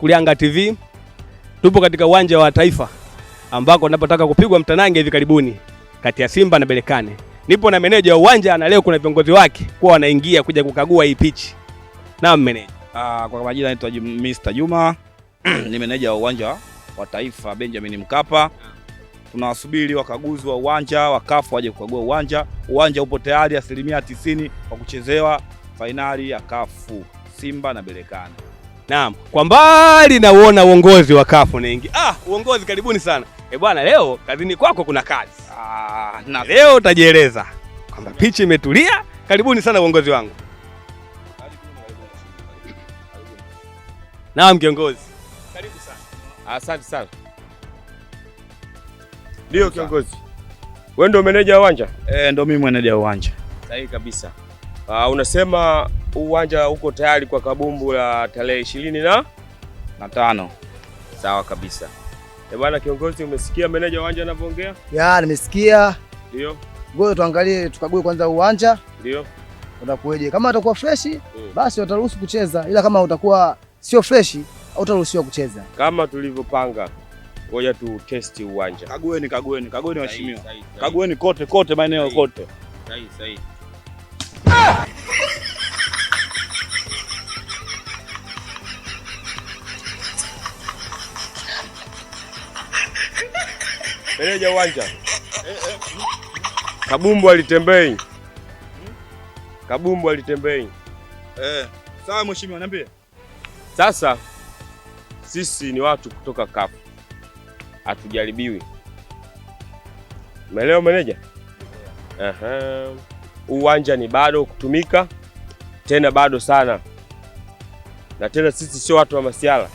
Kulianga TV. Tupo katika uwanja wa Taifa ambako tunapotaka kupigwa mtanange hivi karibuni kati ya Simba na Berkane. Nipo na meneja wa uwanja na leo kuna viongozi wake kwa wanaingia kuja kukagua hii pitch. Naam meneja. Kwa majina naitwa Mr. Juma. Ni meneja wa uwanja wa Taifa Benjamin Mkapa. Tunawasubiri wakaguzi wa uwanja wa CAF waje kukagua uwanja. Uwanja upo tayari 90% kwa kuchezewa fainali ya CAF Simba na Berkane. Naam, kwa mbali nauona uongozi wa CAF unaingia. Uongozi karibuni sana. Bwana leo kazini kwako kuna kazi. Na leo utajieleza kwamba pitch imetulia. Karibuni sana uongozi wangu. Naam kiongozi. Karibu sana. Asante sana. Ndio kiongozi. Wewe ndio meneja wa uwanja? Ndio mimi meneja wa uwanja. Sahihi kabisa. Unasema uwanja uko tayari kwa kabumbu la tarehe 25. Sawa kabisa. Bwana kiongozi, umesikia meneja wa uwanja anavyoongea? Ya, nimesikia. Ndio. Ngoja tuangalie, tukague kwanza uwanja. Ndio. Utakuwaje? Kama utakuwa fresh, basi wataruhusu kucheza. Ila kama utakuwa sio fresh, hautaruhusiwa kucheza. Kama tulivyopanga. Ngoja tu testi uwanja. Kagueni waheshimiwa. Kagueni kote maeneo kote. Sahihi. Meneja uwanja. Kabumbu alitembei. Kabumbu alitembei. Sawa mheshimiwa, niambie. Sasa sisi ni watu kutoka CAF. Hatujaribiwi. Umeelewa meneja? Uwanja ni bado kutumika. Tena bado sana. Na tena sisi sio watu wa masiala.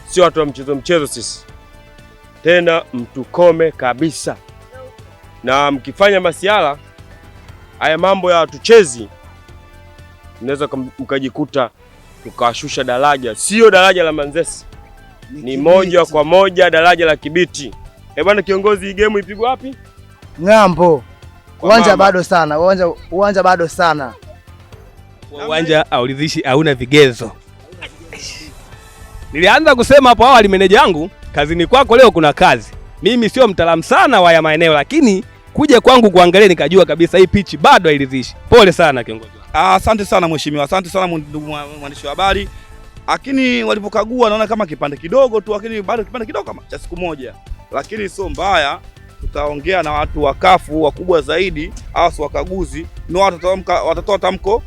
Sio watu wa mchezo sisi. Tena mtukome kabisa. Na mkifanya masiala haya mambo ya tuchezi, mnaweza mkajikuta tukawashusha daraja. Sio daraja la Manzese. Ni moja kwa moja daraja la Kibiti. Bwana kiongozi, hii game ipigwa wapi? Ng'ambo. Uwanja bado sana. Uwanja bado sana. Uwanja hauridhishi, hauna vigezo. Nilianza kusema hapo awali meneja wangu, kazini kwako leo kuna kazi. Mimi sio mtaalamu sana wa maeneo, lakini kuja kwangu kuangalia nikajua kabisa hii pitch bado hairidhishi. Pole sana kiongozi. Asante sana mheshimiwa. Asante sana ndugu mwandishi wa habari. Lakini walipokagua naona kama kipande kidogo tu, lakini bado kipande kidogo kama cha siku moja. Lakini sio mbaya. Tutaongea na watu wa CAF wakubwa zaidi, au wakaguzi, ndio watatoa tamko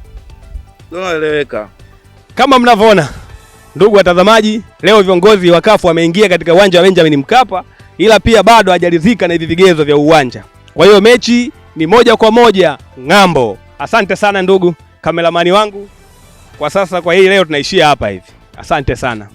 linaloeleweka. Kama mnavyoona ndugu watazamaji, leo viongozi wa CAF wameingia katika uwanja wa Benjamin Mkapa, ila pia bado hajaridhika na hivi vigezo vya uwanja. Kwa hiyo mechi ni moja kwa moja ng'ambo. Asante sana ndugu kameramani wangu. Kwa sasa kwa hii leo tunaishia hapa hivi. Asante sana.